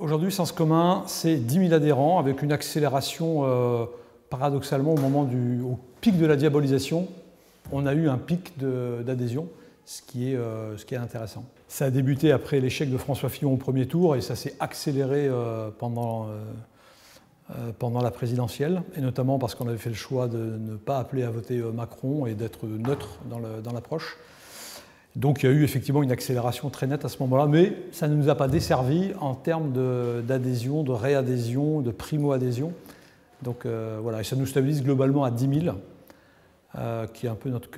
Aujourd'hui, Sens commun, c'est 10 000 adhérents avec une accélération, paradoxalement, au pic de la diabolisation, on a eu un pic d'adhésion, ce qui est intéressant. Ça a débuté après l'échec de François Fillon au premier tour et ça s'est accéléré pendant la présidentielle, et notamment parce qu'on avait fait le choix de ne pas appeler à voter Macron et d'être neutre dans l'approche. Donc il y a eu effectivement une accélération très nette à ce moment-là, mais ça ne nous a pas desservi en termes d'adhésion, de réadhésion, de primo-adhésion. Donc voilà, et ça nous stabilise globalement à 10 000, qui est un peu notre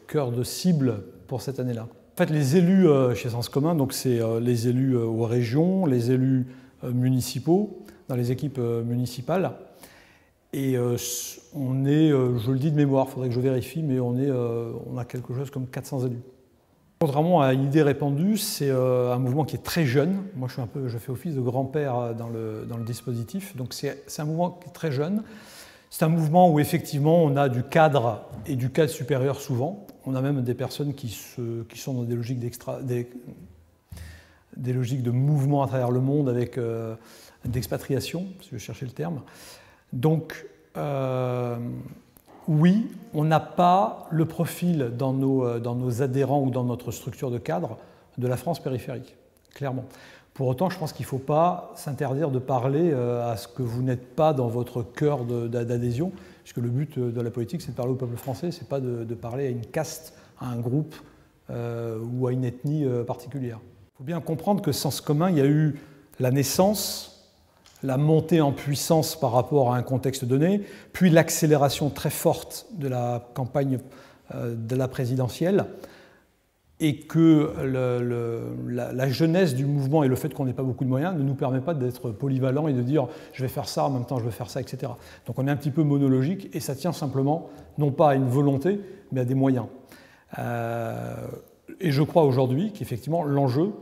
cœur de cible pour cette année-là. En fait, les élus chez Sens commun, donc c'est les élus aux régions, les élus municipaux, dans les équipes municipales. Et on est, je le dis de mémoire, il faudrait que je vérifie, mais on a quelque chose comme 400 élus. Contrairement à l'idée répandue, c'est un mouvement qui est très jeune. Moi, je fais office de grand-père dans le dispositif, donc c'est un mouvement qui est très jeune. C'est un mouvement où effectivement on a du cadre et du cadre supérieur souvent. On a même des personnes qui sont dans des logiques des logiques de mouvement à travers le monde avec d'expatriation, si je cherchais le terme. Donc, oui, on n'a pas le profil dans nos adhérents ou dans notre structure de cadre de la France périphérique, clairement. Pour autant, je pense qu'il ne faut pas s'interdire de parler à ce que vous n'êtes pas dans votre cœur d'adhésion, puisque le but de la politique, c'est de parler au peuple français, ce n'est pas de parler à une caste, à un groupe ou à une ethnie particulière. Il faut bien comprendre que Sens commun, il y a eu la naissance, la montée en puissance par rapport à un contexte donné, puis l'accélération très forte de la campagne de la présidentielle, et que la jeunesse du mouvement et le fait qu'on n'ait pas beaucoup de moyens ne nous permet pas d'être polyvalent et de dire « je vais faire ça, en même temps je vais faire ça », etc. Donc on est un petit peu monologique et ça tient simplement, non pas à une volonté, mais à des moyens. Et je crois aujourd'hui qu'effectivement l'enjeu,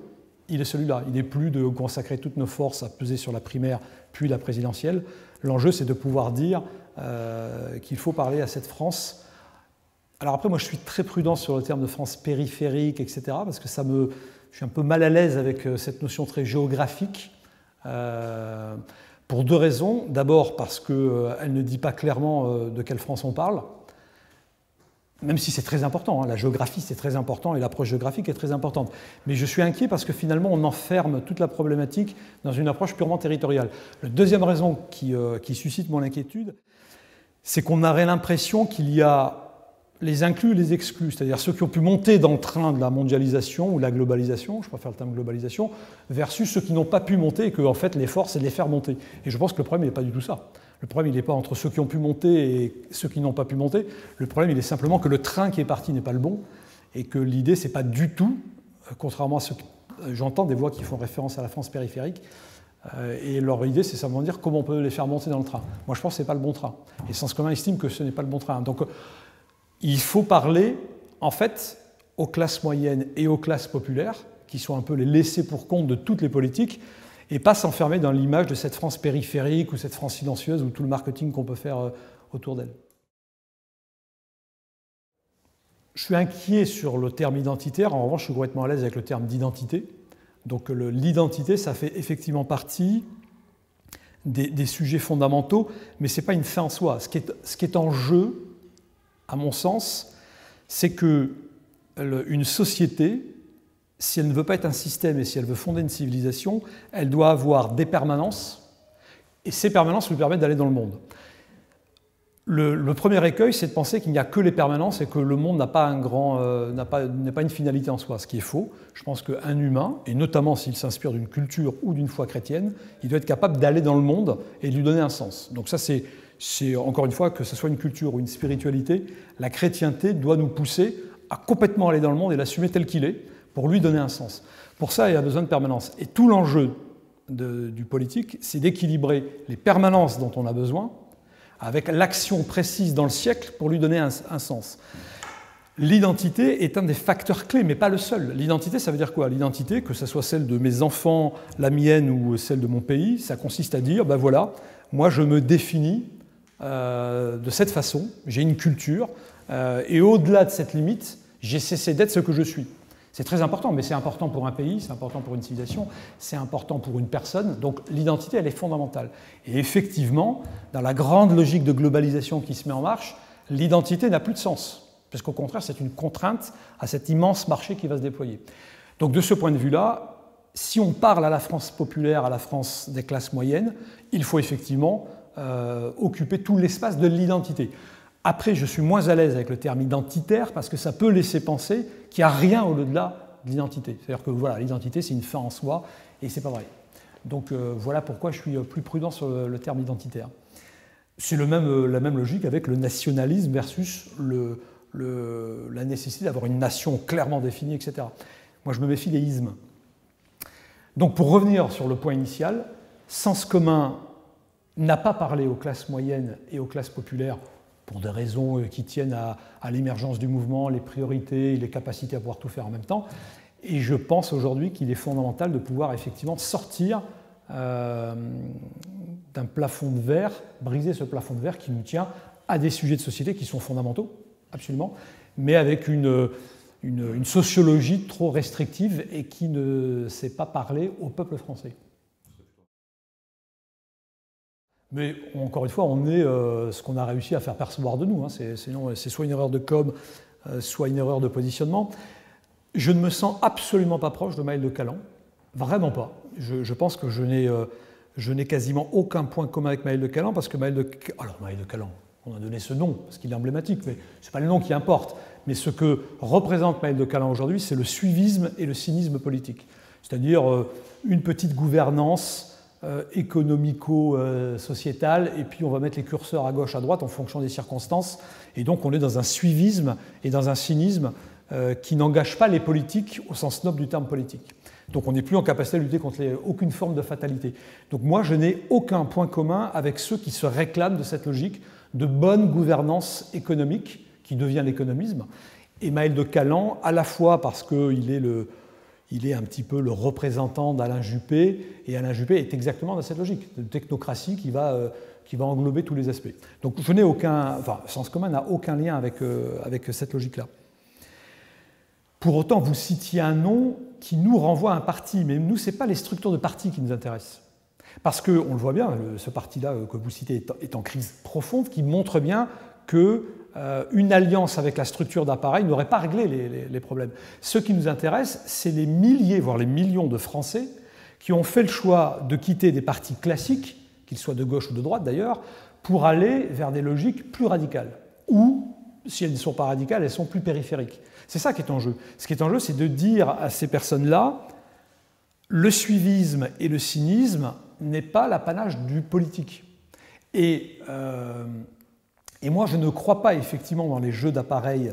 il est celui-là. Il n'est plus de consacrer toutes nos forces à peser sur la primaire puis la présidentielle. L'enjeu, c'est de pouvoir dire qu'il faut parler à cette France. Alors après, moi, je suis très prudent sur le terme de France périphérique, etc., parce que je suis un peu mal à l'aise avec cette notion très géographique, pour deux raisons. D'abord, parce qu'elle ne dit pas clairement de quelle France on parle, même si c'est très important, la géographie c'est très important et l'approche géographique est très importante. Mais je suis inquiet parce que finalement on enferme toute la problématique dans une approche purement territoriale. La deuxième raison qui suscite mon inquiétude, c'est qu'on aurait l'impression qu'il y a les inclus et les exclus, c'est-à-dire ceux qui ont pu monter dans le train de la mondialisation ou de la globalisation, je préfère le terme globalisation, versus ceux qui n'ont pas pu monter et que en fait l'effort c'est de les faire monter. Et je pense que le problème n'est pas du tout ça. Le problème, il n'est pas entre ceux qui ont pu monter et ceux qui n'ont pas pu monter. Le problème, il est simplement que le train qui est parti n'est pas le bon et que l'idée, ce n'est pas du tout, contrairement à ce que j'entends des voix qui font référence à la France périphérique, et leur idée, c'est simplement dire comment on peut les faire monter dans le train. Moi, je pense que ce n'est pas le bon train. Et Sens commun estime que ce n'est pas le bon train. Donc, il faut parler, en fait, aux classes moyennes et aux classes populaires, qui sont un peu les laissés pour compte de toutes les politiques, et pas s'enfermer dans l'image de cette France périphérique ou cette France silencieuse ou tout le marketing qu'on peut faire autour d'elle. Je suis inquiet sur le terme identitaire, en revanche je suis complètement à l'aise avec le terme d'identité. Donc l'identité, ça fait effectivement partie des sujets fondamentaux, mais ce n'est pas une fin en soi. Ce qui est en jeu, à mon sens, c'est qu'une société, si elle ne veut pas être un système et si elle veut fonder une civilisation, elle doit avoir des permanences, et ces permanences lui permettent d'aller dans le monde. Le premier écueil, c'est de penser qu'il n'y a que les permanences et que le monde n'est pas une finalité en soi, ce qui est faux. Je pense qu'un humain, et notamment s'il s'inspire d'une culture ou d'une foi chrétienne, il doit être capable d'aller dans le monde et de lui donner un sens. Donc ça, c'est encore une fois, que ce soit une culture ou une spiritualité, la chrétienté doit nous pousser à complètement aller dans le monde et l'assumer tel qu'il est, pour lui donner un sens. Pour ça, il y a besoin de permanence. Et tout l'enjeu du politique, c'est d'équilibrer les permanences dont on a besoin avec l'action précise dans le siècle pour lui donner un sens. L'identité est un des facteurs clés, mais pas le seul. L'identité, ça veut dire quoi? L'identité, que ce soit celle de mes enfants, la mienne ou celle de mon pays, ça consiste à dire, ben voilà, moi je me définis de cette façon, j'ai une culture, et au-delà de cette limite, j'ai cessé d'être ce que je suis. C'est très important, mais c'est important pour un pays, c'est important pour une civilisation, c'est important pour une personne. Donc l'identité, elle est fondamentale. Et effectivement, dans la grande logique de globalisation qui se met en marche, l'identité n'a plus de sens. Parce qu'au contraire, c'est une contrainte à cet immense marché qui va se déployer. Donc de ce point de vue-là, si on parle à la France populaire, à la France des classes moyennes, il faut effectivement occuper tout l'espace de l'identité. Après, je suis moins à l'aise avec le terme identitaire parce que ça peut laisser penser qu'il n'y a rien au-delà de l'identité. C'est-à-dire que voilà, l'identité, c'est une fin en soi, et ce n'est pas vrai. Donc voilà pourquoi je suis plus prudent sur le terme identitaire. C'est la même logique avec le nationalisme versus la nécessité d'avoir une nation clairement définie, etc. Moi, je me méfie des ismes. Donc pour revenir sur le point initial, Sens commun n'a pas parlé aux classes moyennes et aux classes populaires pour des raisons qui tiennent à l'émergence du mouvement, les priorités, les capacités à pouvoir tout faire en même temps. Et je pense aujourd'hui qu'il est fondamental de pouvoir effectivement sortir d'un plafond de verre, briser ce plafond de verre qui nous tient à des sujets de société qui sont fondamentaux, absolument, mais avec une sociologie trop restrictive et qui ne sait pas parler au peuple français. Mais encore une fois, on est ce qu'on a réussi à faire percevoir de nous. Hein. C'est soit une erreur de com', soit une erreur de positionnement. Je ne me sens absolument pas proche de Maël de Caland. Vraiment pas. Je pense que je n'ai quasiment aucun point commun avec Maël de Caland parce que Maël de Caland, on a donné ce nom parce qu'il est emblématique, mais ce n'est pas le nom qui importe. Mais ce que représente Maël de Caland aujourd'hui, c'est le suivisme et le cynisme politique. C'est-à-dire une petite gouvernance économico-sociétale, et puis on va mettre les curseurs à gauche, à droite en fonction des circonstances. Et donc on est dans un suivisme et dans un cynisme qui n'engage pas les politiques au sens noble du terme politique. Donc on n'est plus en capacité de lutter contre aucune forme de fatalité. Donc moi je n'ai aucun point commun avec ceux qui se réclament de cette logique de bonne gouvernance économique qui devient l'économisme. Et Maël de Caland, à la fois parce qu'il est un petit peu le représentant d'Alain Juppé, et Alain Juppé est exactement dans cette logique de technocratie qui va englober tous les aspects. Donc je n'ai Sens commun n'a aucun lien avec cette logique-là. Pour autant, vous citiez un nom qui nous renvoie à un parti, mais nous, ce n'est pas les structures de parti qui nous intéressent. Parce qu'on le voit bien, ce parti-là que vous citez est en crise profonde, qui montre bien qu'une alliance avec la structure d'appareil n'aurait pas réglé les problèmes. Ce qui nous intéresse, c'est les milliers, voire les millions de Français qui ont fait le choix de quitter des partis classiques, qu'ils soient de gauche ou de droite d'ailleurs, pour aller vers des logiques plus radicales. Ou, si elles ne sont pas radicales, elles sont plus périphériques. C'est ça qui est en jeu. Ce qui est en jeu, c'est de dire à ces personnes-là, le suivisme et le cynisme n'est pas l'apanage du politique. Et moi, je ne crois pas effectivement dans les jeux d'appareil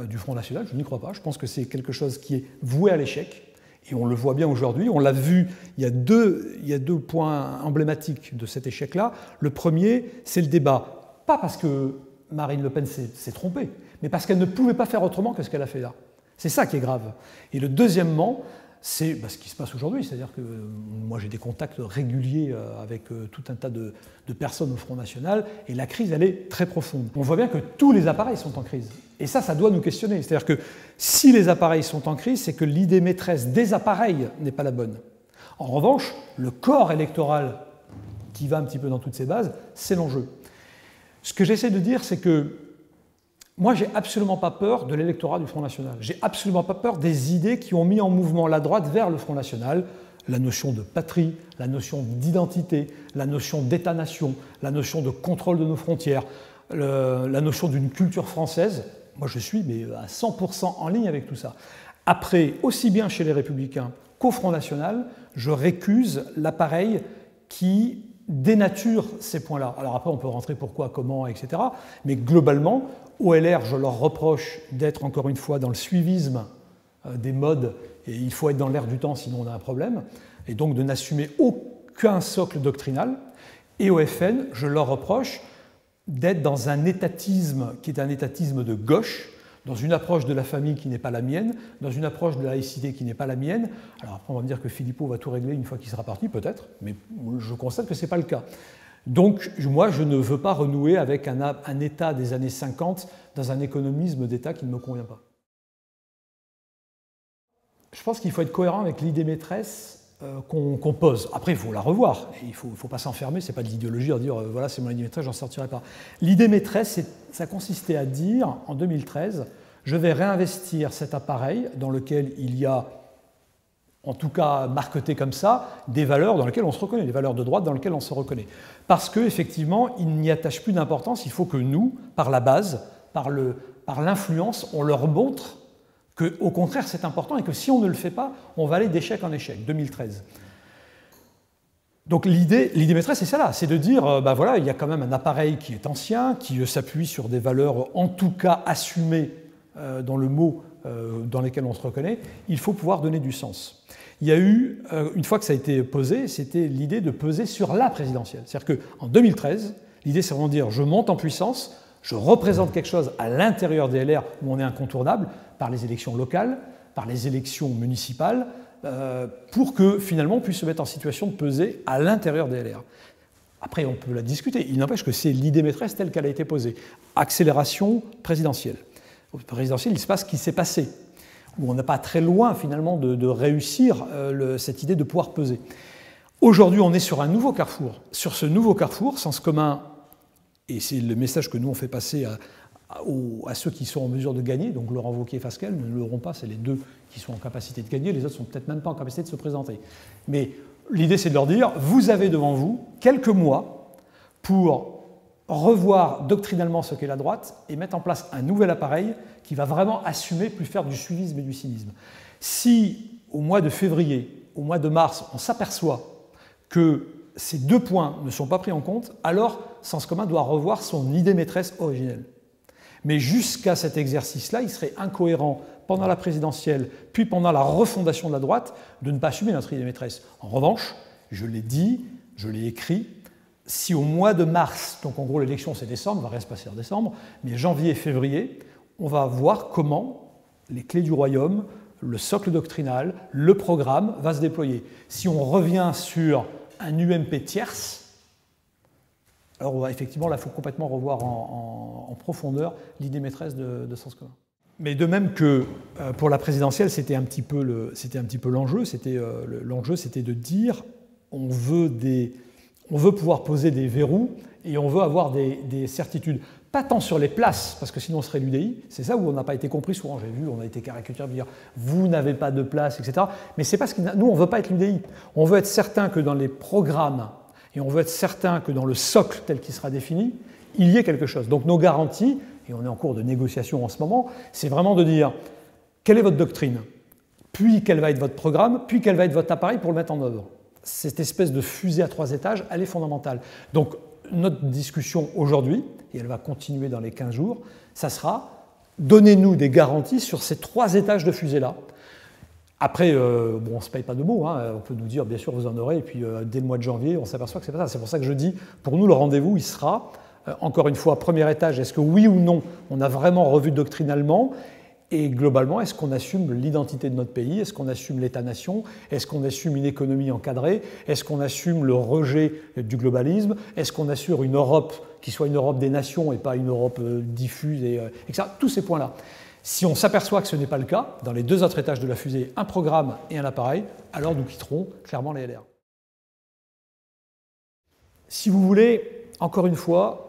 du Front National, je n'y crois pas. Je pense que c'est quelque chose qui est voué à l'échec. Et on le voit bien aujourd'hui, on l'a vu, il y a deux points emblématiques de cet échec-là. Le premier, c'est le débat. Pas parce que Marine Le Pen s'est trompée, mais parce qu'elle ne pouvait pas faire autrement que ce qu'elle a fait là. C'est ça qui est grave. Et le deuxièmement, c'est ce qui se passe aujourd'hui, c'est-à-dire que moi j'ai des contacts réguliers avec tout un tas de personnes au Front National, et la crise elle est très profonde. On voit bien que tous les appareils sont en crise, et ça doit nous questionner. C'est-à-dire que si les appareils sont en crise, c'est que l'idée maîtresse des appareils n'est pas la bonne. En revanche, le corps électoral qui va un petit peu dans toutes ces bases, c'est l'enjeu. Ce que j'essaie de dire, c'est que moi, j'ai absolument pas peur de l'électorat du Front National. J'ai absolument pas peur des idées qui ont mis en mouvement la droite vers le Front National. La notion de patrie, la notion d'identité, la notion d'État-nation, la notion de contrôle de nos frontières, la notion d'une culture française. Moi, je suis à 100% en ligne avec tout ça. Après, aussi bien chez les Républicains qu'au Front National, je récuse l'appareil qui dénature ces points-là. Alors après, on peut rentrer pourquoi, comment, etc. Mais globalement, au LR, je leur reproche d'être encore une fois dans le suivisme des modes, et il faut être dans l'air du temps, sinon on a un problème, et donc de n'assumer aucun socle doctrinal. Et au FN, je leur reproche d'être dans un étatisme qui est un étatisme de gauche, dans une approche de la famille qui n'est pas la mienne, dans une approche de la laïcité qui n'est pas la mienne. Alors après, on va me dire que Philippot va tout régler une fois qu'il sera parti, peut-être, mais je constate que ce n'est pas le cas. Donc, moi, je ne veux pas renouer avec un État des années 50 dans un économisme d'État qui ne me convient pas. je pense qu'il faut être cohérent avec l'idée maîtresse qu'on pose. Après, il faut la revoir. Il ne faut pas s'enfermer, ce n'est pas de l'idéologie, à dire voilà, c'est mon idée maîtresse, j'en sortirai pas. L'idée maîtresse, ça consistait à dire, en 2013, je vais réinvestir cet appareil dans lequel il y a, en tout cas marqueté comme ça, des valeurs dans lesquelles on se reconnaît, des valeurs de droite dans lesquelles on se reconnaît. Parce qu'effectivement, il n'y attache plus d'importance, il faut que nous, par la base, par l'influence, on leur montre qu'au contraire c'est important et que si on ne le fait pas, on va aller d'échec en échec, 2013. Donc l'idée maîtresse c'est celle-là, c'est de dire, ben voilà, il y a quand même un appareil qui est ancien, qui s'appuie sur des valeurs en tout cas assumées dans le mot dans lesquelles on se reconnaît, il faut pouvoir donner du sens. Il y a eu, une fois que ça a été posé, c'était l'idée de peser sur la présidentielle. C'est-à-dire qu'en 2013, l'idée c'est vraiment de dire, je monte en puissance, je représente quelque chose à l'intérieur des LR où on est incontournable, par les élections locales, par les élections municipales, pour que finalement on puisse se mettre en situation de peser à l'intérieur des LR. Après, on peut la discuter. Il n'empêche que c'est l'idée maîtresse telle qu'elle a été posée. Accélération présidentielle. Au présidentiel, il se passe ce qui s'est passé, où on n'est pas très loin finalement de réussir cette idée de pouvoir peser. Aujourd'hui, on est sur un nouveau carrefour. Sur ce nouveau carrefour, sens commun, et c'est le message que nous on fait passer à ceux qui sont en mesure de gagner, donc Laurent Wauquiez et Fasquelle ne l'auront pas, c'est les deux qui sont en capacité de gagner, les autres sont peut-être même pas en capacité de se présenter. Mais l'idée c'est de leur dire, vous avez devant vous quelques mois pour revoir doctrinalement ce qu'est la droite et mettre en place un nouvel appareil qui va vraiment assumer, plus faire du suivisme et du cynisme. Si au mois de février, au mois de mars, on s'aperçoit que ces deux points ne sont pas pris en compte, alors Sens commun doit revoir son idée maîtresse originelle. Mais jusqu'à cet exercice-là, il serait incohérent pendant la présidentielle, puis pendant la refondation de la droite, de ne pas assumer notre idée maîtresse. En revanche, je l'ai dit, je l'ai écrit, si au mois de mars, donc en gros l'élection c'est décembre, va rien se passer en décembre, mais janvier et février, on va voir comment les clés du royaume, le socle doctrinal, le programme va se déployer. Si on revient sur un UMP tierce, alors effectivement, là, il faut complètement revoir en profondeur l'idée maîtresse de Sens commun. Mais de même que pour la présidentielle, c'était un petit peu l'enjeu. L'enjeu, c'était de dire on veut pouvoir poser des verrous et on veut avoir des certitudes. Pas tant sur les places, parce que sinon on serait l'UDI, c'est ça où on n'a pas été compris souvent, j'ai vu, on a été caricaturé, dire vous n'avez pas de place, etc. Mais c'est parce que nous, on ne veut pas être l'UDI. On veut être certain que dans les programmes, et on veut être certain que dans le socle tel qu'il sera défini, il y ait quelque chose. Donc nos garanties, et on est en cours de négociation en ce moment, c'est vraiment de dire quelle est votre doctrine, puis quel va être votre programme, puis quel va être votre appareil pour le mettre en œuvre. Cette espèce de fusée à 3 étages, elle est fondamentale. Donc notre discussion aujourd'hui, et elle va continuer dans les 15 jours, ça sera donnez-nous des garanties sur ces 3 étages de fusée-là. Après, bon, on ne se paye pas de mots, hein. On peut nous dire, bien sûr, vous en aurez, et puis dès le mois de janvier, on s'aperçoit que c'est pas ça. C'est pour ça que je dis, pour nous, le rendez-vous, il sera, encore une fois, premier étage, est-ce que oui ou non, on a vraiment revu doctrinalement, et globalement, est-ce qu'on assume l'identité de notre pays, est-ce qu'on assume l'État-nation, est-ce qu'on assume une économie encadrée, est-ce qu'on assume le rejet du globalisme, est-ce qu'on assure une Europe qui soit une Europe des nations et pas une Europe diffuse, etc. Tous ces points-là. Si on s'aperçoit que ce n'est pas le cas, dans les 2 autres étages de la fusée, un programme et un appareil, alors nous quitterons clairement les LR. Si vous voulez, encore une fois,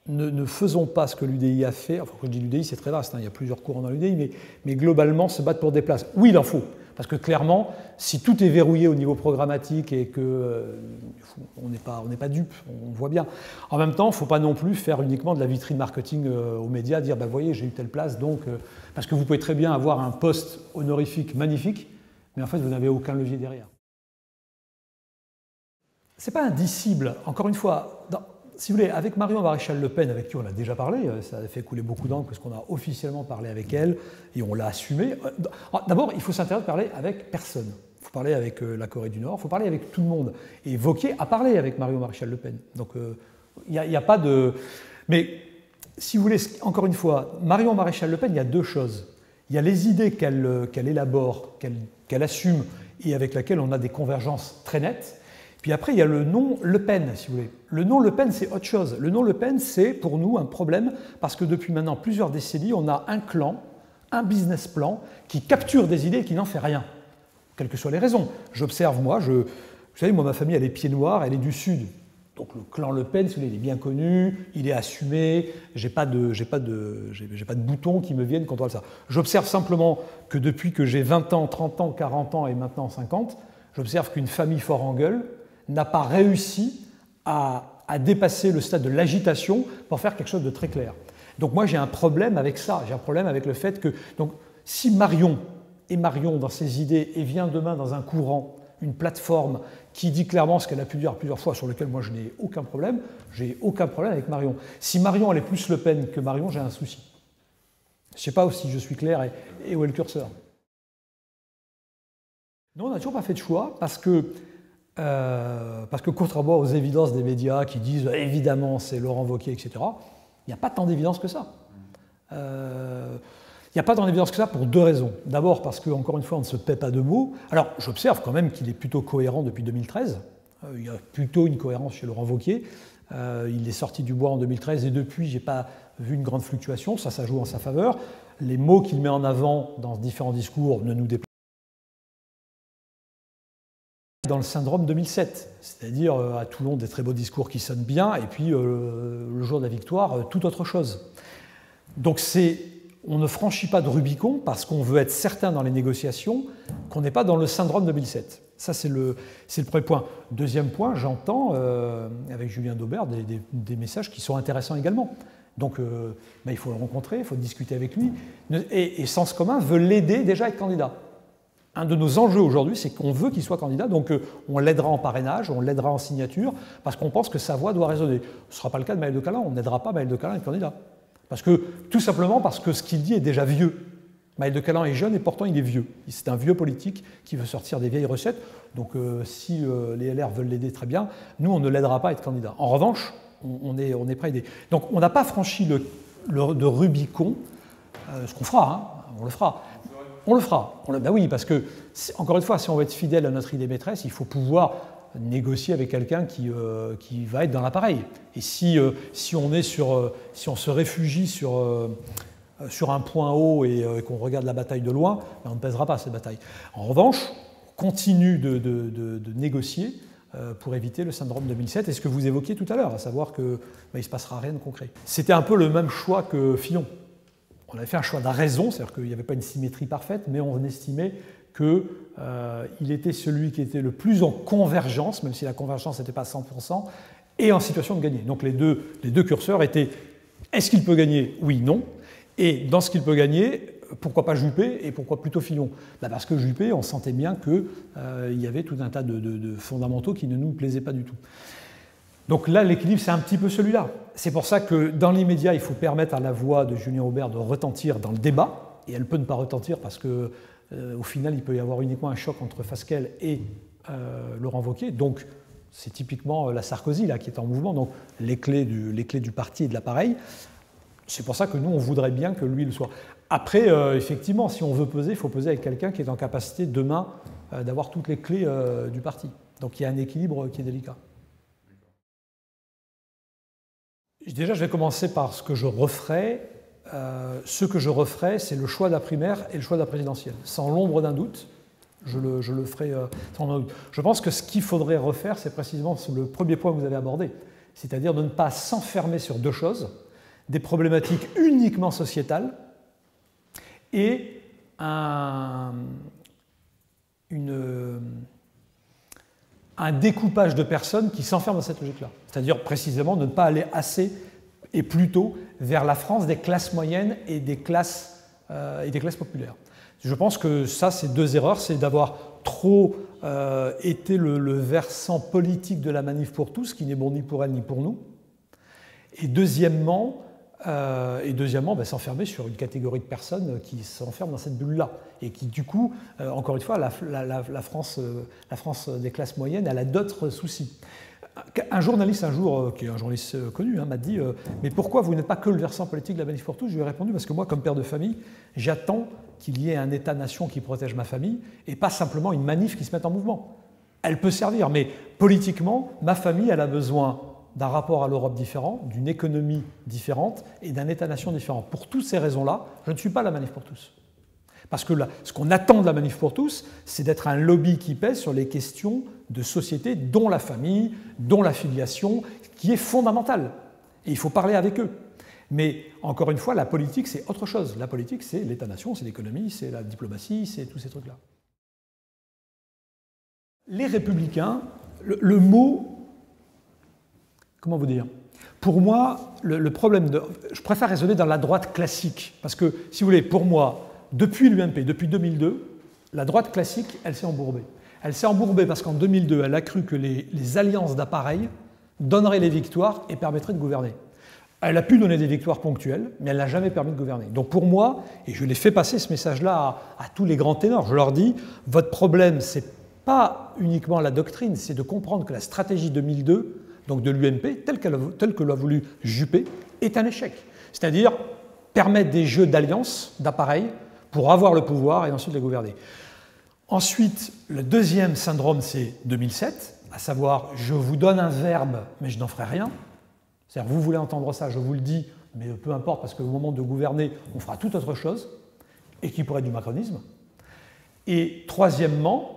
ne faisons pas ce que l'UDI a fait. Enfin, quand je dis l'UDI, c'est très vaste, hein, il y a plusieurs courants dans l'UDI, mais globalement, se battre pour des places. Oui, il en faut. Parce que clairement, si tout est verrouillé au niveau programmatique et qu'on n'est pas dupe, on voit bien. En même temps, il ne faut pas non plus faire uniquement de la vitrine marketing aux médias, dire, bah, vous voyez, j'ai eu telle place, donc... parce que vous pouvez très bien avoir un poste honorifique magnifique, mais en fait, vous n'avez aucun levier derrière. Ce n'est pas indicible, encore une fois. Si vous voulez, avec Marion Maréchal Le Pen, avec qui on a déjà parlé, ça a fait couler beaucoup d'encre parce qu'on a officiellement parlé avec elle et on l'a assumé. D'abord, il faut s'intéresser de parler avec personne. Il faut parler avec la Corée du Nord, il faut parler avec tout le monde. Et Wauquiez a parlé avec Marion Maréchal Le Pen. Donc, il n'y a pas de... Mais, si vous voulez, encore une fois, Marion Maréchal Le Pen, il y a 2 choses. Il y a les idées qu'elle élabore, qu'elle assume et avec lesquelles on a des convergences très nettes. Puis après, il y a le nom Le Pen, si vous voulez. Le nom Le Pen, c'est autre chose. Le nom Le Pen, c'est pour nous un problème parce que depuis maintenant plusieurs décennies, on a un clan, un business plan qui capture des idées et qui n'en fait rien. quelles que soient les raisons. J'observe, moi, vous savez, moi, ma famille, elle est pied noir, elle est du Sud. Donc le clan Le Pen, il est bien connu, il est assumé, j'ai pas de boutons qui me viennent contre ça. J'observe simplement que depuis que j'ai 20 ans, 30 ans, 40 ans et maintenant 50, j'observe qu'une famille fort en gueule n'a pas réussi à dépasser le stade de l'agitation pour faire quelque chose de très clair. Donc moi j'ai un problème avec ça, j'ai un problème avec le fait que donc, si Marion est Marion dans ses idées et vient demain dans un courant, une plateforme qui dit clairement ce qu'elle a pu dire plusieurs fois, sur lequel moi je n'ai aucun problème, j'ai aucun problème avec Marion. Si Marion elle est plus Le Pen que Marion, j'ai un souci. Je ne sais pas si je suis clair et où est le curseur. Non, on n'a toujours pas fait de choix parce que contrairement aux évidences des médias qui disent évidemment c'est Laurent Wauquiez, etc., il n'y a pas tant d'évidence que ça. Il n'y a pas tant d'évidence que ça pour deux raisons. D'abord parce qu'encore une fois, on ne se paie pas de mots. Alors, j'observe quand même qu'il est plutôt cohérent depuis 2013. Il y a plutôt une cohérence chez Laurent Wauquiez. Il est sorti du bois en 2013 et depuis, je n'ai pas vu une grande fluctuation. Ça joue en sa faveur. Les mots qu'il met en avant dans différents discours ne nous déplacent pas. Dans le syndrome 2007, c'est-à-dire à Toulon, des très beaux discours qui sonnent bien, et puis le jour de la victoire, tout autre chose. Donc on ne franchit pas de Rubicon parce qu'on veut être certain dans les négociations qu'on n'est pas dans le syndrome 2007. Ça, c'est le premier point. Deuxième point, j'entends avec Julien Daubert des messages qui sont intéressants également. Donc, il faut le rencontrer, il faut discuter avec lui. Et Sens commun veut l'aider déjà à être candidat. Un de nos enjeux aujourd'hui, c'est qu'on veut qu'il soit candidat, donc on l'aidera en parrainage, on l'aidera en signature, parce qu'on pense que sa voix doit résonner. Ce ne sera pas le cas de Maël de Caland, on n'aidera pas Maël de Caland à être candidat. Tout simplement parce que ce qu'il dit est déjà vieux. Maël de Caland est jeune et pourtant il est vieux. C'est un vieux politique qui veut sortir des vieilles recettes. Donc si les LR veulent l'aider, très bien. Nous, on ne l'aidera pas à être candidat. En revanche, on est prêt à aider. Donc on n'a pas franchi de Rubicon. Ce qu'on fera, hein, on le fera. On le fera. Ben oui, parce que, encore une fois, si on veut être fidèle à notre idée maîtresse, il faut pouvoir négocier avec quelqu'un qui va être dans l'appareil. Et si on se réfugie sur un point haut et qu'on regarde la bataille de loin, ben on ne pèsera pas cette bataille. En revanche, on continue de négocier pour éviter le syndrome 2007 et ce que vous évoquiez tout à l'heure, à savoir qu'il ne se passera rien de concret. C'était un peu le même choix que Fillon. On avait fait un choix de raison, c'est-à-dire qu'il n'y avait pas une symétrie parfaite, mais on estimait qu'il était celui qui était le plus en convergence, même si la convergence n'était pas 100%, et en situation de gagner. Donc les deux curseurs étaient est-ce qu'il peut gagner? Oui, non. Et dans ce qu'il peut gagner, pourquoi pas Juppé et pourquoi plutôt Fillon? Parce que Juppé, on sentait bien qu'il y avait tout un tas de fondamentaux qui ne nous plaisaient pas du tout. Donc là, l'équilibre, c'est un petit peu celui-là. C'est pour ça que dans l'immédiat, il faut permettre à la voix de Julien Aubert de retentir dans le débat, et elle peut ne pas retentir parce que au final, il peut y avoir uniquement un choc entre Fasquelle et Laurent Wauquiez. Donc, c'est typiquement la Sarkozy là, qui est en mouvement, donc les clés du parti et de l'appareil. C'est pour ça que nous, on voudrait bien que lui le soit. Après, effectivement, si on veut peser, il faut peser avec quelqu'un qui est en capacité demain d'avoir toutes les clés du parti. Donc, il y a un équilibre qui est délicat. Déjà, je vais commencer par ce que je referai. Ce que je referai, c'est le choix de la primaire et le choix de la présidentielle. Sans l'ombre d'un doute, je le ferai sans l'ombre d'un doute. Je pense que ce qu'il faudrait refaire, c'est précisément le premier point que vous avez abordé, c'est-à-dire de ne pas s'enfermer sur deux choses, des problématiques uniquement sociétales et un découpage de personnes qui s'enferment dans cette logique-là. C'est-à-dire précisément de ne pas aller assez et plutôt vers la France des classes moyennes et des classes populaires. Je pense que ça, c'est deux erreurs, c'est d'avoir trop été le versant politique de la manif pour tous, qui n'est bon ni pour elle ni pour nous, et deuxièmement, s'enfermer sur une catégorie de personnes qui s'enferment dans cette bulle-là, et qui, du coup, encore une fois, la France des classes moyennes, elle a d'autres soucis. Un journaliste, qui est un journaliste connu, m'a dit « Mais pourquoi vous n'êtes pas que le versant politique de la manif pour tous ?» Je lui ai répondu « Parce que moi, comme père de famille, j'attends qu'il y ait un État-nation qui protège ma famille, et pas simplement une manif qui se mette en mouvement. Elle peut servir, mais politiquement, ma famille, elle a besoin d'un rapport à l'Europe différent, d'une économie différente et d'un État-nation différent. Pour toutes ces raisons-là, je ne suis pas la manif pour tous. Parce que là, ce qu'on attend de la Manif pour tous, c'est d'être un lobby qui pèse sur les questions de société, dont la famille, dont la filiation, qui est fondamentale. Et il faut parler avec eux. Mais encore une fois, la politique, c'est autre chose. La politique, c'est l'État-nation, c'est l'économie, c'est la diplomatie, c'est tous ces trucs-là. Les républicains, le mot, comment vous dire? Pour moi, le problème de... Je préfère raisonner dans la droite classique, parce que, si vous voulez, pour moi, depuis l'UMP, depuis 2002, la droite classique, elle s'est embourbée. Elle s'est embourbée parce qu'en 2002, elle a cru que les alliances d'appareils donneraient les victoires et permettraient de gouverner. Elle a pu donner des victoires ponctuelles, mais elle n'a jamais permis de gouverner. Donc pour moi, et je l'ai fait passer ce message-là à tous les grands ténors, je leur dis, votre problème, c'est pas uniquement la doctrine, c'est de comprendre que la stratégie 2002, donc de l'UMP, telle que l'a voulu Juppé, est un échec. C'est-à-dire permettre des jeux d'alliance, d'appareils, pour avoir le pouvoir et ensuite les gouverner. Ensuite, le deuxième syndrome, c'est 2007, à savoir, je vous donne un verbe, mais je n'en ferai rien. C'est-à-dire, vous voulez entendre ça, je vous le dis, mais peu importe, parce qu'au moment de gouverner, on fera toute autre chose, et qui pourrait être du macronisme. Et troisièmement,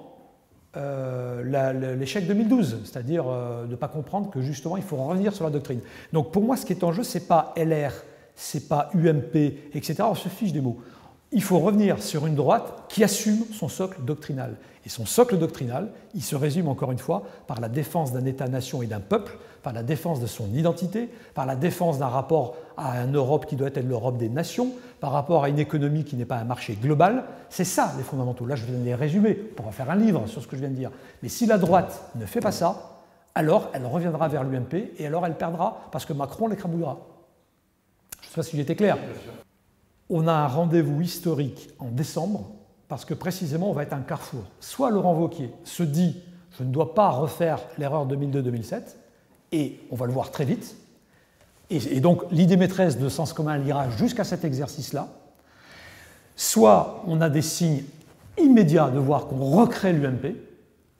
l'échec 2012, c'est-à-dire de ne pas comprendre que justement, il faut revenir sur la doctrine. Donc pour moi, ce qui est en jeu, ce n'est pas LR, ce n'est pas UMP, etc. On se fiche des mots. Il faut revenir sur une droite qui assume son socle doctrinal. Et son socle doctrinal, il se résume encore une fois par la défense d'un État-nation et d'un peuple, par la défense de son identité, par la défense d'un rapport à une Europe qui doit être l'Europe des nations, par rapport à une économie qui n'est pas un marché global. C'est ça les fondamentaux. Là, je viens de les résumer. On pourra faire un livre sur ce que je viens de dire. Mais si la droite ne fait pas ça, alors elle reviendra vers l'UMP et alors elle perdra parce que Macron l'écrabouillera. Je ne sais pas si j'étais clair. On a un rendez-vous historique en décembre parce que précisément on va être un carrefour. Soit Laurent Wauquiez se dit « je ne dois pas refaire l'erreur 2002-2007 » et on va le voir très vite. Et donc l'idée maîtresse de Sens commun elle ira jusqu'à cet exercice-là. Soit on a des signes immédiats de voir qu'on recrée l'UMP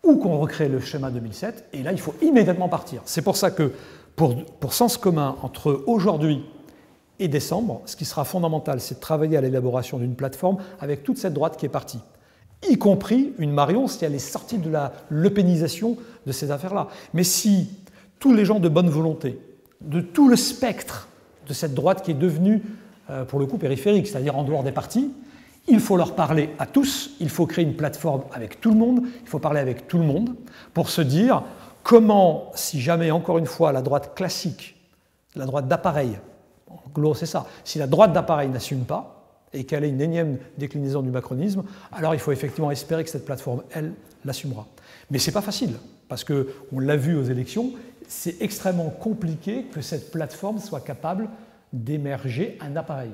ou qu'on recrée le schéma 2007 et là il faut immédiatement partir. C'est pour ça que pour Sens commun, entre aujourd'hui et décembre, ce qui sera fondamental, c'est de travailler à l'élaboration d'une plateforme avec toute cette droite qui est partie, y compris une Marion si elle est sortie de la lepénisation de ces affaires-là. Mais si tous les gens de bonne volonté, de tout le spectre de cette droite qui est devenue, pour le coup, périphérique, c'est-à-dire en dehors des partis, il faut leur parler à tous, il faut créer une plateforme avec tout le monde, il faut parler avec tout le monde pour se dire comment, si jamais, encore une fois, la droite classique, la droite d'appareil, en gros, c'est ça. Si la droite d'appareil n'assume pas et qu'elle est une énième déclinaison du macronisme, alors il faut effectivement espérer que cette plateforme, elle, l'assumera. Mais ce n'est pas facile, parce qu'on l'a vu aux élections, c'est extrêmement compliqué que cette plateforme soit capable d'émerger un appareil.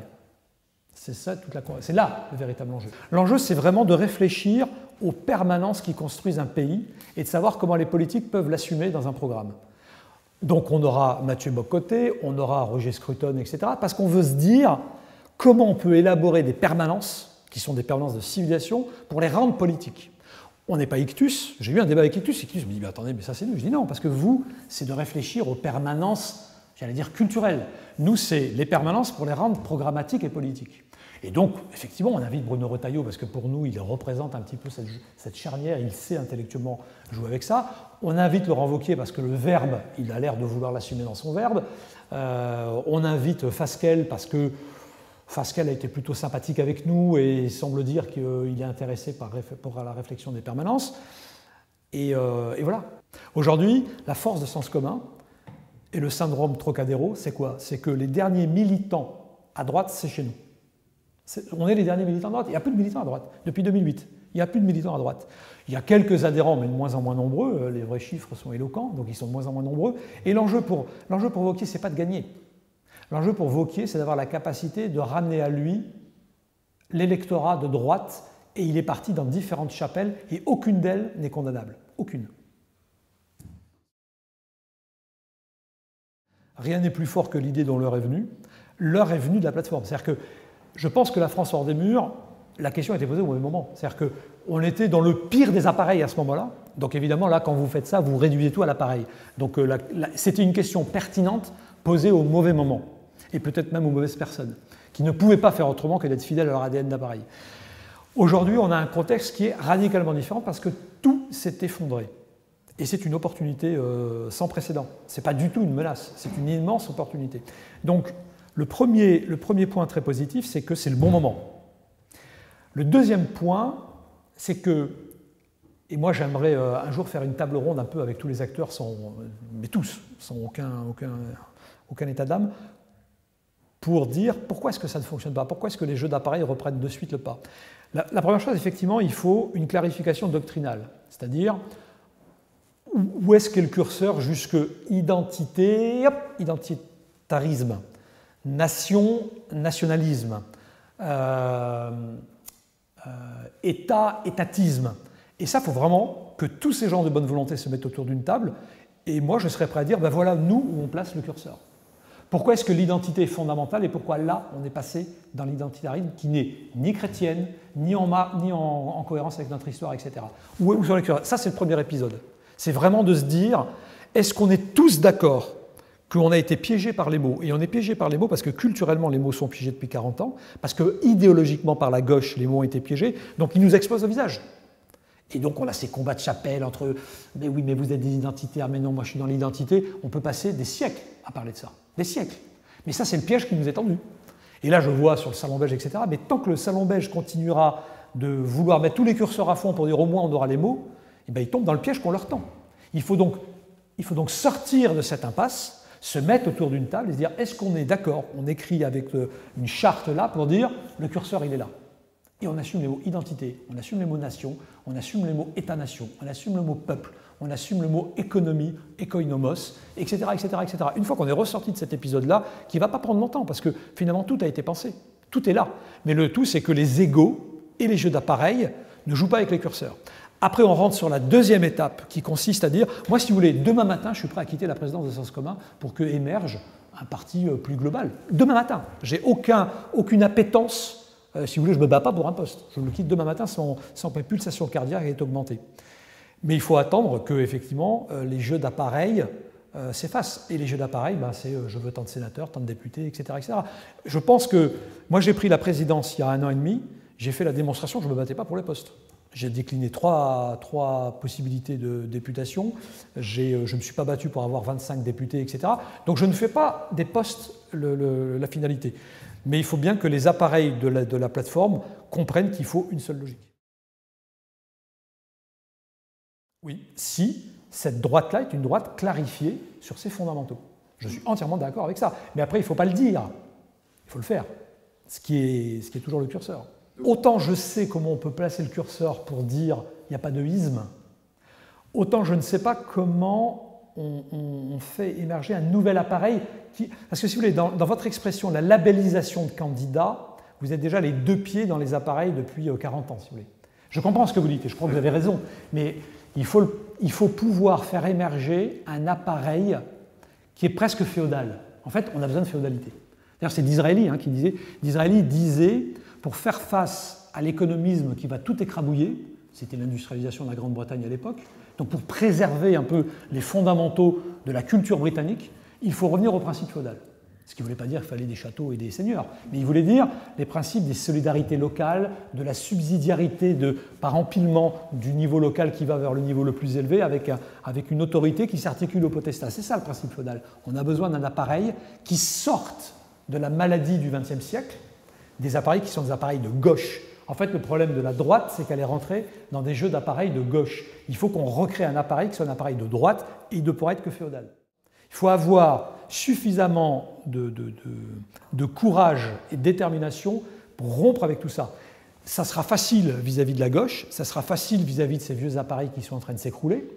C'est là le véritable enjeu. L'enjeu, c'est vraiment de réfléchir aux permanences qui construisent un pays et de savoir comment les politiques peuvent l'assumer dans un programme. Donc on aura Mathieu Bock-Côté, on aura Roger Scruton, etc. Parce qu'on veut se dire comment on peut élaborer des permanences, qui sont des permanences de civilisation, pour les rendre politiques. On n'est pas Ictus. J'ai eu un débat avec Ictus. Ictus me dit, mais attendez, mais ça c'est nous. Je dis non, parce que vous, c'est de réfléchir aux permanences, j'allais dire culturelles. Nous, c'est les permanences pour les rendre programmatiques et politiques. Et donc, effectivement, on invite Bruno Retailleau, parce que pour nous, il représente un petit peu cette charnière, il sait intellectuellement jouer avec ça. On invite Laurent Wauquiez, parce que le verbe, il a l'air de vouloir l'assumer dans son verbe. On invite Fasquelle, parce que Fasquelle a été plutôt sympathique avec nous et semble dire qu'il est intéressé par la réflexion des permanences. Et voilà. Aujourd'hui, la force de Sens commun et le syndrome Trocadéro, c'est quoi? C'est que les derniers militants à droite, c'est chez nous. On est les derniers militants à droite. Il n'y a plus de militants à droite depuis 2008. Il n'y a plus de militants à droite. Il y a quelques adhérents, mais de moins en moins nombreux. Les vrais chiffres sont éloquents, donc ils sont de moins en moins nombreux. Et l'enjeu pour Wauquiez, ce n'est pas de gagner. L'enjeu pour Wauquiez, c'est d'avoir la capacité de ramener à lui l'électorat de droite, et il est parti dans différentes chapelles, et aucune d'elles n'est condamnable. Aucune. Rien n'est plus fort que l'idée dont l'heure est venue. L'heure est venue de la plateforme. C'est-à-dire que je pense que la France hors des murs, la question a été posée au mauvais moment. C'est-à-dire qu'on était dans le pire des appareils à ce moment-là. Donc évidemment, là, quand vous faites ça, vous réduisez tout à l'appareil. Donc c'était une question pertinente posée au mauvais moment. Et peut-être même aux mauvaises personnes, qui ne pouvaient pas faire autrement que d'être fidèles à leur ADN d'appareil. Aujourd'hui, on a un contexte qui est radicalement différent parce que tout s'est effondré. Et c'est une opportunité sans précédent. Ce n'est pas du tout une menace, c'est une immense opportunité. Donc, le premier point très positif, c'est que c'est le bon moment. Le deuxième point, c'est que, et moi j'aimerais un jour faire une table ronde un peu avec tous les acteurs, mais tous, sans aucun état d'âme, pour dire pourquoi est-ce que ça ne fonctionne pas, pourquoi est-ce que les jeux d'appareils reprennent de suite le pas. La première chose, effectivement, il faut une clarification doctrinale, c'est-à-dire où est-ce qu'est le curseur jusque identité, identitarisme, nation, nationalisme, État, étatisme. Et ça, il faut vraiment que tous ces gens de bonne volonté se mettent autour d'une table. Et moi, je serais prêt à dire, ben voilà, nous, où on place le curseur. Pourquoi est-ce que l'identité est fondamentale et pourquoi là, on est passé dans l'identitarisme qui n'est ni chrétienne, ni en cohérence avec notre histoire, etc. Où sont les curseurs ? Ça, c'est le premier épisode. C'est vraiment de se dire, est-ce qu'on est tous d'accord qu'on a été piégé par les mots ? Et on est piégé par les mots parce que culturellement, les mots sont piégés depuis 40 ans, parce que idéologiquement, par la gauche, les mots ont été piégés, donc ils nous explosent au visage. Et donc on a ces combats de chapelle entre « mais oui, mais vous êtes des identitaires, mais non, moi je suis dans l'identité ». On peut passer des siècles à parler de ça, des siècles. Mais ça, c'est le piège qui nous est tendu. Et là, je vois sur le salon belge, etc., mais tant que le salon belge continuera de vouloir mettre tous les curseurs à fond pour dire au moins on aura les mots, eh bien, ils tombent dans le piège qu'on leur tend. Il faut donc sortir de cette impasse, se mettre autour d'une table et se dire est-ce qu'on est d'accord ? On écrit avec une charte là pour dire le curseur il est là. Et on assume les mots identité, on assume les mots nation, on assume les mots État-nation, on assume le mot peuple, on assume le mot économie, économos, etc., etc., etc. Une fois qu'on est ressorti de cet épisode-là, qui ne va pas prendre longtemps, parce que finalement tout a été pensé, tout est là. Mais le tout, c'est que les égos et les jeux d'appareils ne jouent pas avec les curseurs. Après, on rentre sur la deuxième étape, qui consiste à dire, moi, si vous voulez, demain matin, je suis prêt à quitter la présidence de Sens Commun pour que émerge un parti plus global. Demain matin, j'ai aucune appétence. Si vous voulez, je ne me bats pas pour un poste. Je le quitte demain matin sans ma pulsation cardiaque est augmentée. Mais il faut attendre que, effectivement, les jeux d'appareils s'effacent. Et les jeux d'appareils, c'est je veux tant de sénateurs, tant de députés, etc., etc. Je pense que, moi j'ai pris la présidence il y a 1 an et demi, j'ai fait la démonstration, je ne me battais pas pour les postes. J'ai décliné trois possibilités de députation, je ne me suis pas battu pour avoir 25 députés, etc. Donc je ne fais pas des postes la finalité. Mais il faut bien que les appareils de la plateforme comprennent qu'il faut une seule logique. Oui, si cette droite-là est une droite clarifiée sur ses fondamentaux. Je suis entièrement d'accord avec ça. Mais après, il ne faut pas le dire, il faut le faire, ce qui est toujours le curseur. Autant je sais comment on peut placer le curseur pour dire il n'y a pas de isme, autant je ne sais pas comment on fait émerger un nouvel appareil. Parce que si vous voulez, dans votre expression, la labellisation de candidat, vous êtes déjà les 2 pieds dans les appareils depuis 40 ans, si vous voulez. Je comprends ce que vous dites et je crois que vous avez raison, mais il faut pouvoir faire émerger un appareil qui est presque féodal. En fait, on a besoin de féodalité. D'ailleurs, c'est Disraeli qui disait, pour faire face à l'économisme qui va tout écrabouiller, c'était l'industrialisation de la Grande-Bretagne à l'époque, donc pour préserver un peu les fondamentaux de la culture britannique, il faut revenir au principe féodal. Ce qui ne voulait pas dire qu'il fallait des châteaux et des seigneurs, mais il voulait dire les principes des solidarités locales, de la subsidiarité par empilement du niveau local qui va vers le niveau le plus élevé avec une autorité qui s'articule au potestat. C'est ça le principe féodal. On a besoin d'un appareil qui sorte de la maladie du XXe siècle, des appareils qui sont des appareils de gauche. En fait, le problème de la droite, c'est qu'elle est rentrée dans des jeux d'appareils de gauche. Il faut qu'on recrée un appareil qui soit un appareil de droite et il ne pourra être que féodal. Il faut avoir suffisamment de courage et de détermination pour rompre avec tout ça. Ça sera facile vis-à-vis de la gauche, ça sera facile vis-à-vis de ces vieux appareils qui sont en train de s'écrouler.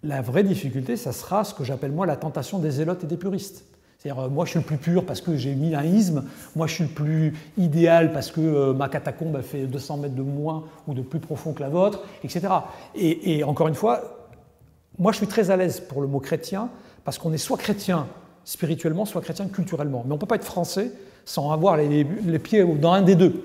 La vraie difficulté, ça sera ce que j'appelle moi la tentation des zélotes et des puristes. C'est-à-dire, moi je suis le plus pur parce que j'ai mis un isme, moi je suis le plus idéal parce que ma catacombe a fait 200 mètres de moins ou de plus profond que la vôtre, etc. Et encore une fois, moi je suis très à l'aise pour le mot chrétien parce qu'on est soit chrétien spirituellement, soit chrétien culturellement. Mais on ne peut pas être français sans avoir les pieds dans un des deux.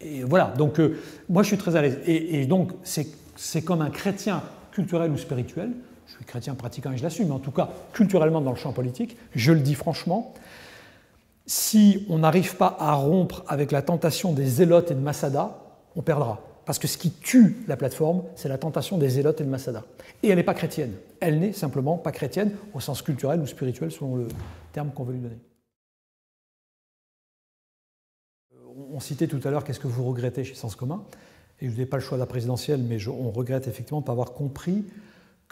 Et voilà, donc moi je suis très à l'aise. Et donc c'est comme un chrétien culturel ou spirituel. Je suis chrétien pratiquant et je l'assume, mais en tout cas, culturellement dans le champ politique, je le dis franchement, si on n'arrive pas à rompre avec la tentation des zélotes et de Masada, on perdra. Parce que ce qui tue la plateforme, c'est la tentation des zélotes et de Masada. Et elle n'est pas chrétienne. Elle n'est simplement pas chrétienne au sens culturel ou spirituel, selon le terme qu'on veut lui donner. On citait tout à l'heure qu'est-ce que vous regrettez chez Sens commun. Et je n'ai pas le choix de la présidentielle, mais on regrette effectivement de ne pas avoir compris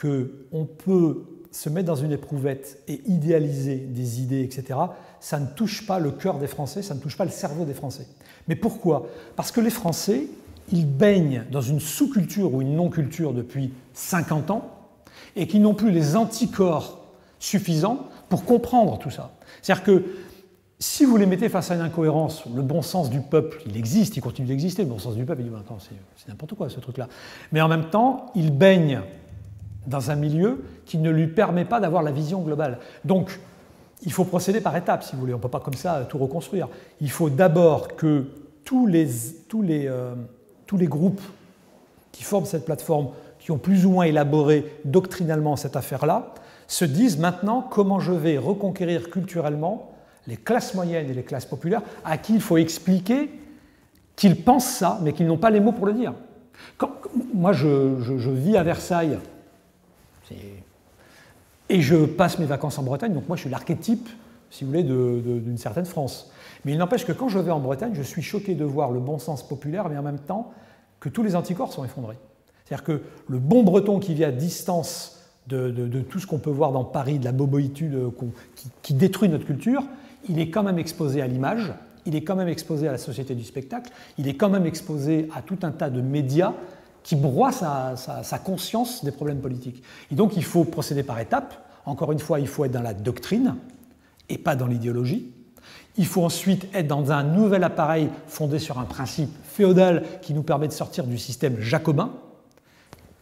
qu'on peut se mettre dans une éprouvette et idéaliser des idées, etc. Ça ne touche pas le cœur des Français, ça ne touche pas le cerveau des Français. Mais pourquoi? Parce que les Français, ils baignent dans une sous-culture ou une non-culture depuis 50 ans et qui n'ont plus les anticorps suffisants pour comprendre tout ça. C'est-à-dire que si vous les mettez face à une incohérence, le bon sens du peuple, il existe, il continue d'exister, le bon sens du peuple, il dit attends, c'est n'importe quoi ce truc-là. Mais en même temps, il baigne dans un milieu qui ne lui permet pas d'avoir la vision globale. Donc, il faut procéder par étapes, si vous voulez. On ne peut pas comme ça tout reconstruire. Il faut d'abord que tous les groupes qui forment cette plateforme, qui ont plus ou moins élaboré doctrinalement cette affaire-là, se disent maintenant comment je vais reconquérir culturellement les classes moyennes et les classes populaires à qui il faut expliquer qu'ils pensent ça, mais qu'ils n'ont pas les mots pour le dire. Moi, je vis à Versailles et je passe mes vacances en Bretagne, donc moi je suis l'archétype, si vous voulez, d'une certaine France. Mais il n'empêche que quand je vais en Bretagne, je suis choqué de voir le bon sens populaire, mais en même temps que tous les anticorps sont effondrés. C'est-à-dire que le bon breton qui vit à distance de tout ce qu'on peut voir dans Paris, de la boboïtude qui détruit notre culture, il est quand même exposé à l'image, il est quand même exposé à la société du spectacle, il est quand même exposé à tout un tas de médias qui broient sa conscience des problèmes politiques. Et donc il faut procéder par étapes. Encore une fois, il faut être dans la doctrine et pas dans l'idéologie. Il faut ensuite être dans un nouvel appareil fondé sur un principe féodal qui nous permet de sortir du système jacobin,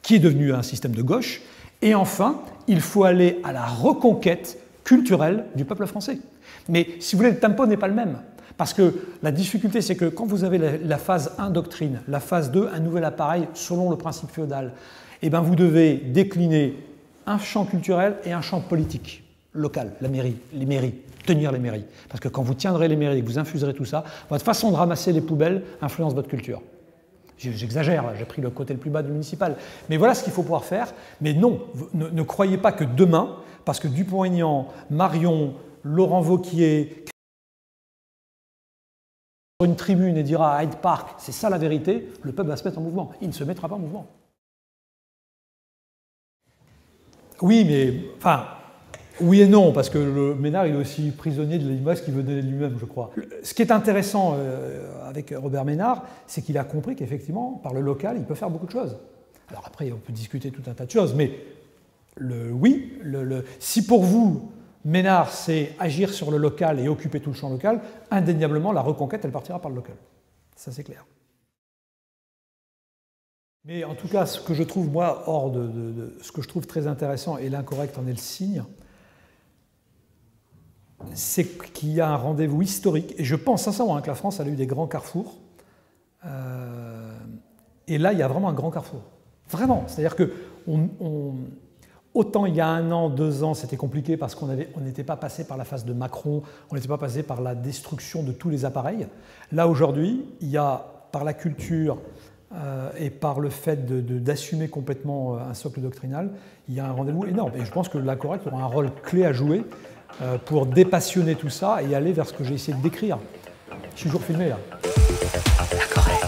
qui est devenu un système de gauche. Et enfin, il faut aller à la reconquête culturelle du peuple français. Mais si vous voulez, le tempo n'est pas le même. Parce que la difficulté, c'est que quand vous avez la phase 1 doctrine, la phase 2 un nouvel appareil selon le principe féodal, eh bien vous devez décliner un champ culturel et un champ politique, local, la mairie, les mairies, tenir les mairies. Parce que quand vous tiendrez les mairies et que vous infuserez tout ça, votre façon de ramasser les poubelles influence votre culture. J'exagère, j'ai pris le côté le plus bas du municipal. Mais voilà ce qu'il faut pouvoir faire. Mais non, ne croyez pas que demain, parce que Dupont-Aignan, Marion, Laurent Wauquiez, sur une tribune et dira à Hyde Park, c'est ça la vérité, le peuple va se mettre en mouvement. Il ne se mettra pas en mouvement. Oui, mais, enfin, oui et non, parce que le Ménard, il est aussi prisonnier de l'image qu'il veut donner de lui-même, je crois. Ce qui est intéressant avec Robert Ménard, c'est qu'il a compris qu'effectivement, par le local, il peut faire beaucoup de choses. Alors après, on peut discuter tout un tas de choses, mais si pour vous, Ménard, c'est agir sur le local et occuper tout le champ local, indéniablement, la reconquête, elle partira par le local. Ça, c'est clair. Mais en tout cas, ce que je trouve, moi, ce que je trouve très intéressant, et l'incorrect en est le signe, c'est qu'il y a un rendez-vous historique, et je pense sincèrement que la France, elle a eu des grands carrefours, et là, il y a vraiment un grand carrefour. Vraiment. C'est-à-dire que autant il y a 1 an, 2 ans, c'était compliqué parce qu'on n'était pas passé par la phase de Macron, on n'était pas passé par la destruction de tous les appareils. Là, aujourd'hui, il y a, par la culture et par le fait d'assumer complètement un socle doctrinal, il y a un rendez-vous énorme. Et je pense que l'incorrect aura un rôle clé à jouer pour dépassionner tout ça et aller vers ce que j'ai essayé de décrire. Je suis toujours filmé, là. L'incorrect.